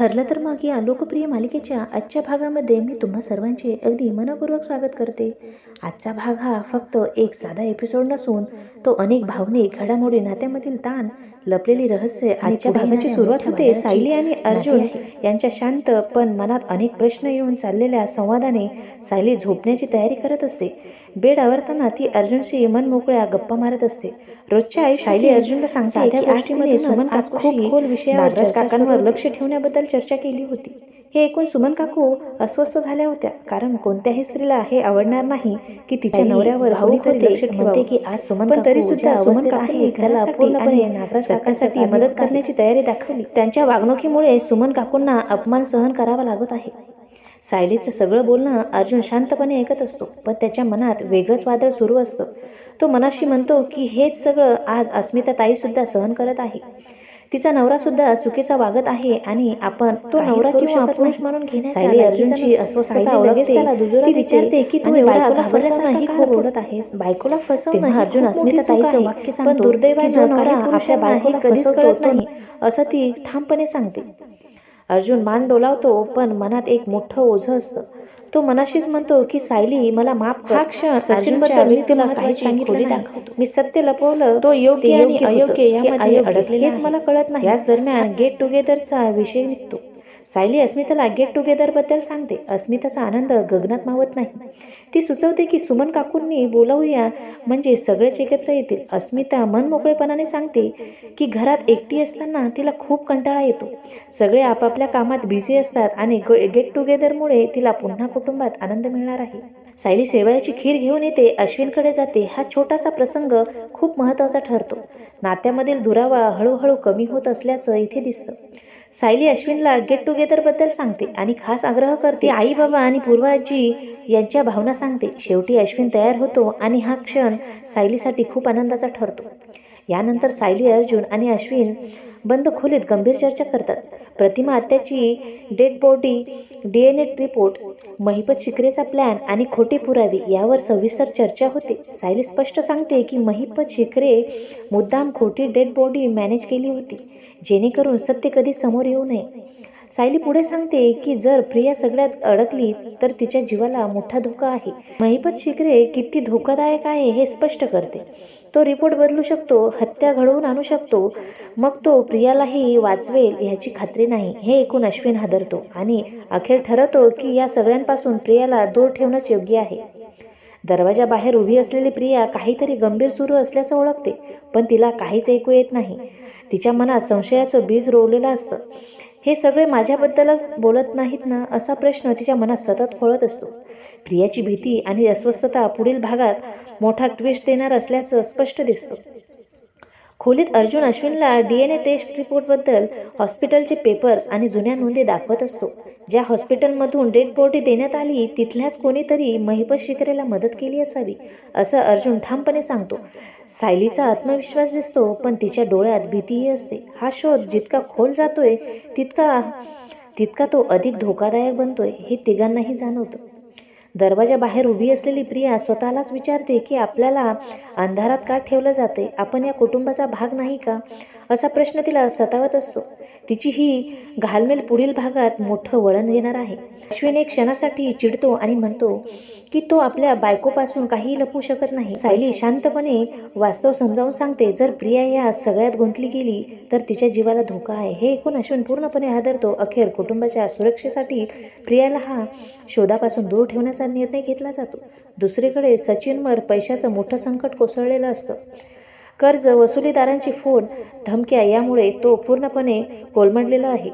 ठरलं तर मग या लोकप्रिय मालिकेच्या आजच्या भागामध्ये मी तुम्हा सर्वांचे अगदी मनपूर्वक स्वागत करते. आजचा भाग हा फक्त एक साधा एपिसोड नसून तो अनेक भावनिक घडामोडी, नात्यामधील ताण, लपलेली रहस्य आणि भागाची सुरुवात होते सायली आणि अर्जुन यांच्या शांत पण मनात अनेक प्रश्न येऊन चाललेल्या संवादाने. सायली झोपण्याची तयारी करत असते. बेड आवरताना ती अर्जुनशी मन मोकळ्या गप्पा मारत असते. रोजच्या आयुष्यात सायली अर्जुनला सांगते की गोष्टीमध्ये सुमन काकू खूप खोल विषयावर काकांवर लक्ष ठेवण्याबद्दल चर्चा केली होती. हे ऐकून सुमन काकू अस्वस्थ झाल्या होत्या, कारण कोणत्याही स्त्रीला हे आवडणार नाही की तिच्या नवऱ्यावर भावनिक लक्ष ठेवते की आज सुमन, पण तरी सुद्धा सुमन काकूंनी त्याला पूर्णपणे नाराज काकांसाठी मदत करण्याची तयारी दाखवली. त्यांच्या वागणुकीमुळे सुमन काकूंना अपमान सहन करावा लागत आहे. सायलीचं सगळं बोलणं अर्जुन शांतपणे ऐकत असतो, पण त्याच्या मनात वेगळंच वादळ सुरू असतं. तो मनाशी म्हणतो की हेच सगळं आज अस्मिता ताई सुद्धा सहन करत आहे. तिचा नवरा सुद्धा चुकीचा वागत आहे आणि आपण तो नवरा किंवा पुरुष म्हणून घेण्याच्या. सायली अर्जुनची अस्वस्थता ओळखते. ती विचारते की तू एवढा घाबरल्यासारखा नाही का बोलत आहेस? बायकोला फसवणं अर्जुन अस्मिता ताईचं वाक्य सांगतो, पण दुर्दैवाने नवरा आपल्या बायकोला फसवत नाही असं ती ठामपणे सांगते. अर्जुन मान डोलावतो, पण मनात एक मोठं ओझं असतं. तो मनाशीच म्हणतो की सायली मला माफ कर. हा क्षण सचिनबद्दल मी तुला काही सांगितलं नाही. मी सत्य लपवलं, तो योग्य आणि अयोग्य यामध्ये अडकले, हेच मला कळत नाही. याच दरम्यान गेट टुगेदरचा विषय निघतो. सायली अस्मिताला गेट टुगेदर बद्दल सांगते. अस्मिताचा आनंद गगनात मावत नाही. ती सुचवते की सुमन काकूंनी बोलावूया, म्हणजे सगळेच एकत्र येतील. अस्मिता मन मोकळेपणाने सांगते की घरात एकटी असताना तिला खूप कंटाळा येतो. सगळे आपापल्या कामात बिझी असतात आणि गेट टुगेदरमुळे तिला पुन्हा कुटुंबात आनंद मिळणार आहे. सायली शेवयाची खीर घेऊन येते, अश्विनकडे जाते. हा छोटासा प्रसंग खूप महत्त्वाचा ठरतो. नात्यामधील दुरावा हळूहळू कमी होत असल्याचं इथे दिसतं. सायली अश्विनला गेट टुगेदर बद्दल सांगते आणि खास आग्रह करते. आई बाबा आणि पूर्वाजी यांच्या भावना सांगते. शेवटी अश्विन तयार होतो आणि हा क्षण सायलीसाठी खूप आनंदाचा ठरतो. यानंतर सायली, अर्जुन आणि अश्विन बंद खोलीत गंभीर चर्चा करतात. प्रतिमा आत्याची dead body, DNA report, Mahipat शिकरेचा प्लॅन आणि खोटे पुरावे यावर सविस्तर चर्चा होते. सायली स्पष्ट सांगते की महिपत शिकरे मुद्दाम खोटी डेड बॉडी मॅनेज केली होती, जेणेकरून सत्य कधी समोर येऊ नये. सायली पुढे सांगते की जर प्रिया सगळ्यात अडकली तर तिच्या जीवाला मोठा धोका आहे. महिपत शिकरे किती धोकादायक आहे हे स्पष्ट करते. तो रिपोर्ट बदलू शकतो, हत्या घडवून आणू शकतो, मग तो प्रियालाही वाचवेल ह्याची खात्री नाही. हे ऐकून अश्विन हादरतो आणि अखेर ठरवतो की या सगळ्यांपासून प्रियाला दूर ठेवणंच योग्य आहे. दरवाजाबाहेर उभी असलेली प्रिया काहीतरी गंभीर सुरू असल्याचं ओळखते, पण तिला काहीच ऐकू येत नाही. तिच्या मनात संशयाचं बीज रोवलेलं असतं. हे सगळे माझ्याबद्दलच बोलत नाहीत ना, असा प्रश्न तिच्या मनात सतत खोळत असतो. प्रियाची भीती आणि अस्वस्थता पुढील भागात मोठा ट्विस्ट देणार असल्याचं स्पष्ट दिसतं. खोलीत अर्जुन अश्विनला DNA टेस्ट रिपोर्टबद्दल हॉस्पिटलचे पेपर्स आणि जुन्या नोंदी दाखवत असतो. ज्या हॉस्पिटलमधून डेड बॉडी देण्यात आली तिथल्याच कोणीतरी महिपत शिकरेला मदत केली असावी, असं अर्जुन ठामपणे सांगतो. सायलीचा आत्मविश्वास दिसतो, पण तिच्या डोळ्यात भीतीही असते. हा शोध जितका खोल जातोय तितका तो अधिक धोकादायक बनतोय हे तिघांनाही जाणवतं. दरवाजाबाहेर उभी असलेली प्रिया स्वतःलाच विचारते की आपल्याला अंधारात का ठेवलं जाते? आपण या कुटुंबाचा भाग नाही का? असा प्रश्न तिला सतावत असतो. तिची ही घालमेल पुढील भागात मोठं वळण घेणार आहे. अश्विन एक क्षणासाठी चिडतो आणि म्हणतो की तो आपल्या बायकोपासून काही लपवू शकत नाही. सायली शांतपणे वास्तव समजावून सांगते. जर प्रिया या सगळ्यात गुंतली गेली तर तिच्या जीवाला धोका आहे. हे ऐकून अश्विन पूर्णपणे हादरतो. अखेर कुटुंबाच्या सुरक्षेसाठी प्रियाला हा शोधापासून दूर ठेवण्याचा निर्णय घेतला जातो. दुसरीकडे सचिनवर पैशाचं मोठं संकट कोसळलेलं असतं. कर्ज वसुलीदारांची फोन धमक्या यामुळे तो पूर्णपणे कोलमडलेला आहे.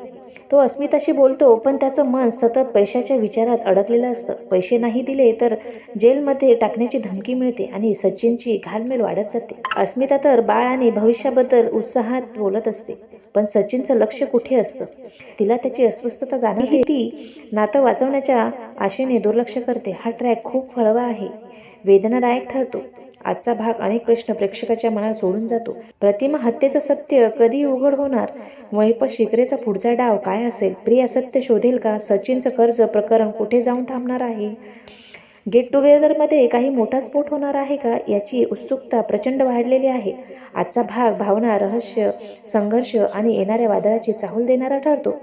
तो अस्मिताशी बोलतो, पण त्याचं मन सतत पैशाच्या विचारात अडकलेलं असतं. पैसे नाही दिले तर जेलमध्ये टाकण्याची धमकी मिळते आणि सचिनची घालमेल वाढत जाते. अस्मिता तर बाळ आणि भविष्याबद्दल उत्साहात बोलत असते, पण सचिनचं लक्ष कुठे असतं? तिला त्याची अस्वस्थता जाणवते. ती नातं वाचवण्याच्या आशेने दुर्लक्ष करते. हा ट्रॅक खूप हळवा आहे, वेदनादायक ठरतो. आजचा भाग अनेक प्रश्न प्रेक्षकाच्या मनात सोडून जातो. प्रतिमा हत्येचं सत्य कधी उघड होणार? महिपत शिकरेचा पुढचा डाव काय असेल? प्रिया सत्य शोधेल का? सचिनचं कर्ज प्रकरण कुठे जाऊन थांबणार आहे? गेट टुगेदरमध्ये काही मोठा स्फोट होणार आहे का? याची उत्सुकता प्रचंड वाढलेली आहे. आजचा भाग भावना, रहस्य, संघर्ष आणि येणाऱ्या वादळाची चाहूल देणारा ठरतो.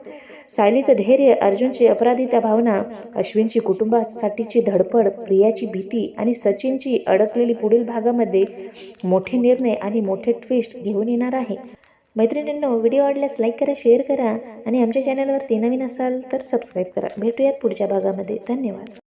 सायलीचं धैर्य, अर्जुनची अपराधिता भावना, अश्विनची कुटुंबासाठीची धडपड, प्रियाची भीती आणि सचिनची अडकलेली पुढील भागामध्ये मोठे निर्णय आणि मोठे ट्विस्ट घेऊन येणार आहे. मैत्रिणींनो, व्हिडिओ आवडल्यास लाईक करा, शेअर करा आणि आमच्या चॅनलवरती नवीन असाल तर सबस्क्राईब करा. भेटूयात पुढच्या भागामध्ये. धन्यवाद.